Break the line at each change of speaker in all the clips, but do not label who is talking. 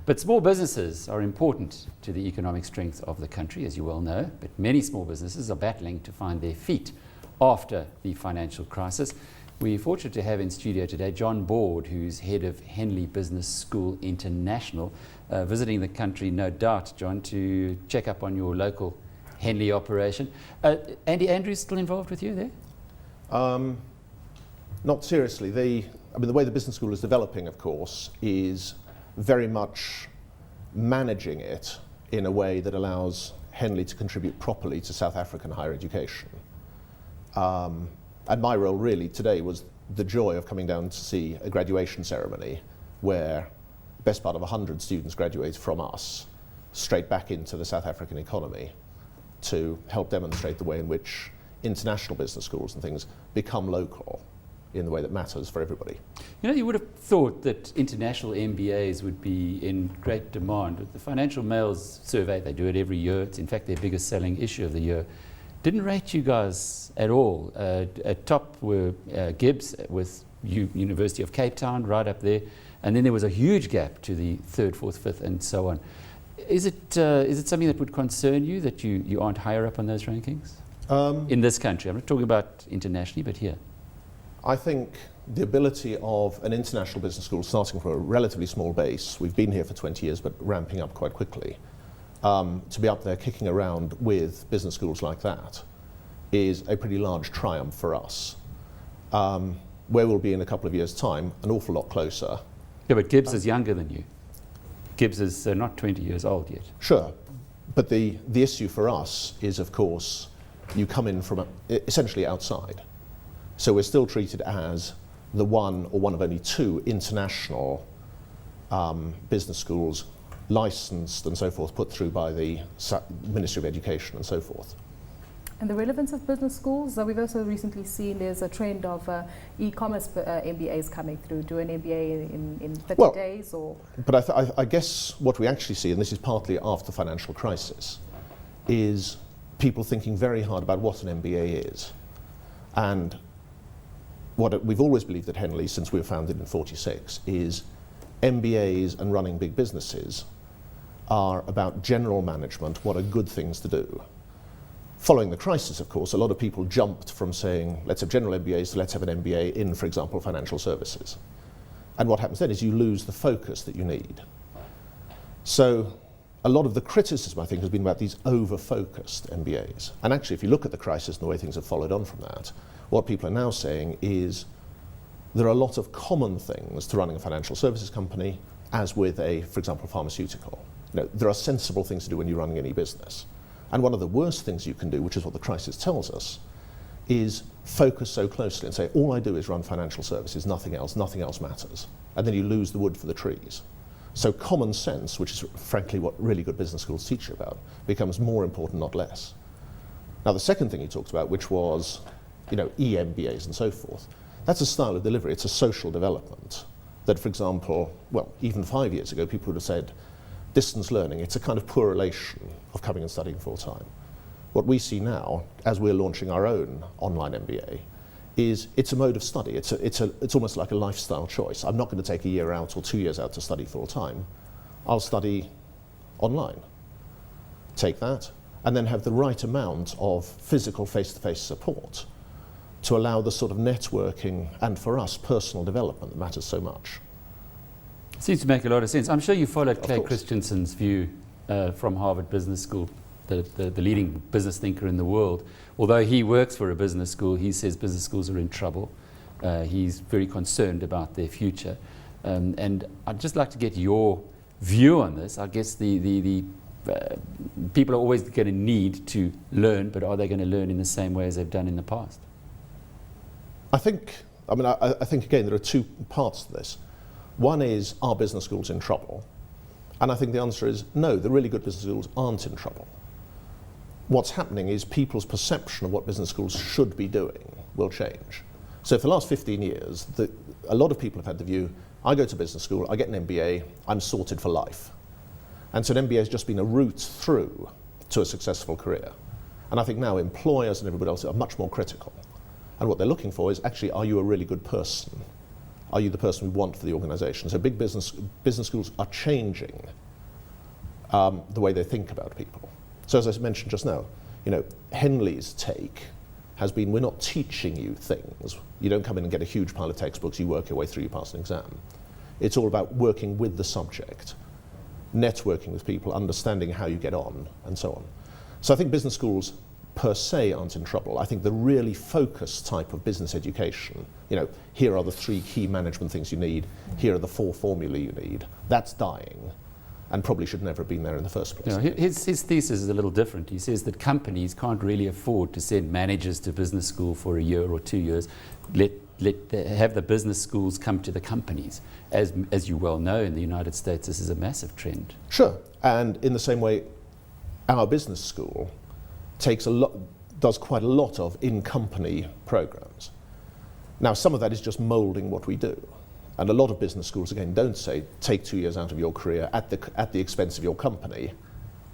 But small businesses are important to the economic strength of the country, as you well know. But many small businesses are battling to find their feet after the financial crisis. We're fortunate to have in studio today John Board, who's head of Henley Business School International, visiting the country, no doubt, John, to check up on your local Henley operation. Andy Andrews still involved with you there?
Not seriously. The way the business school is developing, of course, is very much managing it in a way that allows Henley to contribute properly to South African higher education. And my role really today was the joy of coming down to see a graduation ceremony where the best part of 100 students graduate from us straight back into the South African economy to help demonstrate the way in which international business schools and things become local in the way that matters for everybody.
You know, you would have thought that international MBAs would be in great demand. The Financial Mail's survey, they do it every year, it's in fact their biggest selling issue of the year, didn't rate you guys at all. At top were Gibbs with University of Cape Town, right up there, and then there was a huge gap to the third, fourth, fifth, and so on. Is it something that would concern you, that you aren't higher up on those rankings? In this country, I'm not talking about internationally, but here.
I think the ability of an international business school starting from a relatively small base, we've been here for 20 years but ramping up quite quickly, to be up there kicking around with business schools like that is a pretty large triumph for us. Where we'll be in a couple of years' time, an awful lot closer.
Yeah, but Gibbs is younger than you. Gibbs is not 20 years old yet.
Sure, but the issue for us is, of course, you come in from essentially outside. So we're still treated as the one or one of only two international business schools licensed and so forth, put through by the Ministry of Education and so forth.
And the relevance of business schools, we've also recently seen there's a trend of e-commerce MBAs coming through. Do an MBA in 30 days or?
But I guess what we actually see, and this is partly after the financial crisis, is people thinking very hard about what an MBA is. And what we've always believed at Henley since we were founded in '46 is MBAs and running big businesses are about general management, what are good things to do. Following the crisis, of course, a lot of people jumped from saying, let's have general MBAs to let's have an MBA in, for example, financial services. And what happens then is you lose the focus that you need. So a lot of the criticism, I think, has been about these over-focused MBAs. And actually, if you look at the crisis and the way things have followed on from that, what people are now saying is there are a lot of common things to running a financial services company, as with for example, pharmaceutical. There are sensible things to do when you're running any business. And one of the worst things you can do, which is what the crisis tells us, is focus so closely and say, all I do is run financial services, nothing else matters. And then you lose the wood for the trees. So common sense, which is frankly what really good business schools teach you about, becomes more important, not less. Now the second thing he talked about, which was EMBAs and so forth, that's a style of delivery, it's a social development that, for example, even 5 years ago, people would have said, distance learning, it's a kind of poor relation of coming and studying full time. What we see now, as we're launching our own online MBA, is it's a mode of study. It's almost like a lifestyle choice. I'm not going to take a year out or 2 years out to study full time. I'll study online. Take that, and then have the right amount of physical face-to-face support to allow the sort of networking and, for us, personal development that matters so much.
Seems to make a lot of sense. I'm sure you followed Clay Christensen's view from Harvard Business School, the leading business thinker in the world. Although he works for a business school, he says business schools are in trouble. He's very concerned about their future. And I'd just like to get your view on this. I guess the people are always going to need to learn, but are they going to learn in the same way as they've done in the past?
I think again, there are two parts to this. One is, are business schools in trouble? And I think the answer is no, the really good business schools aren't in trouble. What's happening is people's perception of what business schools should be doing will change. So for the last 15 years, a lot of people have had the view, I go to business school, I get an MBA, I'm sorted for life. And so an MBA has just been a route through to a successful career. And I think now employers and everybody else are much more critical. And what they're looking for is actually, are you a really good person? are you the person we want for the organisation? So big business schools are changing the way they think about people. So as I mentioned just now, Henley's take has been, we're not teaching you things. You don't come in and get a huge pile of textbooks, you work your way through, you pass an exam. It's all about working with the subject, networking with people, understanding how you get on, and so on. So I think business schools per se aren't in trouble. I think the really focused type of business education, here are the 3 key management things you need, here are the 4 formulae you need, that's dying, and probably should never have been there in the first place.
His thesis is a little different. He says that companies can't really afford to send managers to business school for a year or 2 years. Have the business schools come to the companies. As you well know, in the United States, this is a massive trend.
Sure, and in the same way, our business school does quite a lot of in-company programs. Now, some of that is just moulding what we do. And a lot of business schools, again, don't say, take 2 years out of your career at the expense of your company,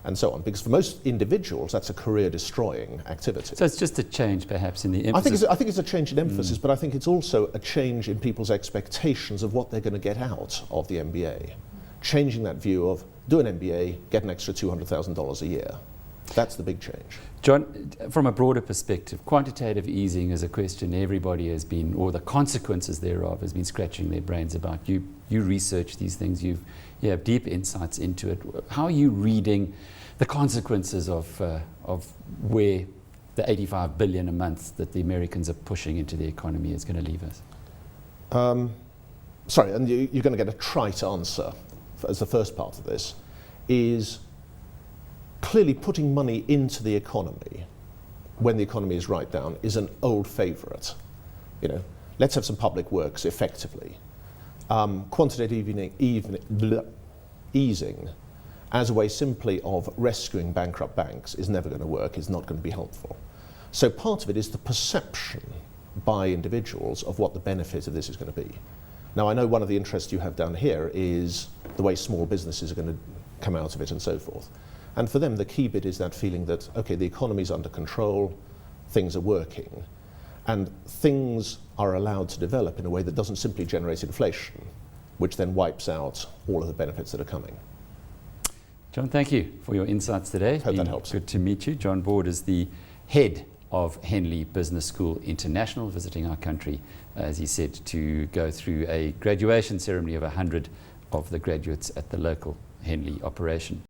and so on. Because for most individuals, that's a career-destroying activity.
So it's just a change, perhaps, in the emphasis.
I think it's a change in emphasis, but I think it's also a change in people's expectations of what they're going to get out of the MBA. Changing that view of, do an MBA, get an extra $200,000 a year. That's the big change.
John, from a broader perspective, quantitative easing is a question everybody has been, or the consequences thereof, has been scratching their brains about. You research these things, you have deep insights into it. How are you reading the consequences of where the $85 billion a month that the Americans are pushing into the economy is going to leave us?
Sorry, and you're going to get a trite answer as the first part of this, is clearly putting money into the economy when the economy is right down is an old favourite. Let's have some public works effectively. Quantitative easing as a way simply of rescuing bankrupt banks is never going to work, is not going to be helpful. So part of it is the perception by individuals of what the benefit of this is going to be. Now, I know one of the interests you have down here is the way small businesses are going to come out of it and so forth. And for them, the key bit is that feeling that, okay, the economy's under control, things are working, and things are allowed to develop in a way that doesn't simply generate inflation, which then wipes out all of the benefits that are coming.
John, thank you for your insights today.
Hope that helps.
Good to meet you. John Board is the head of Henley Business School International, visiting our country, as he said, to go through a graduation ceremony of 100 of the graduates at the local Henley operation.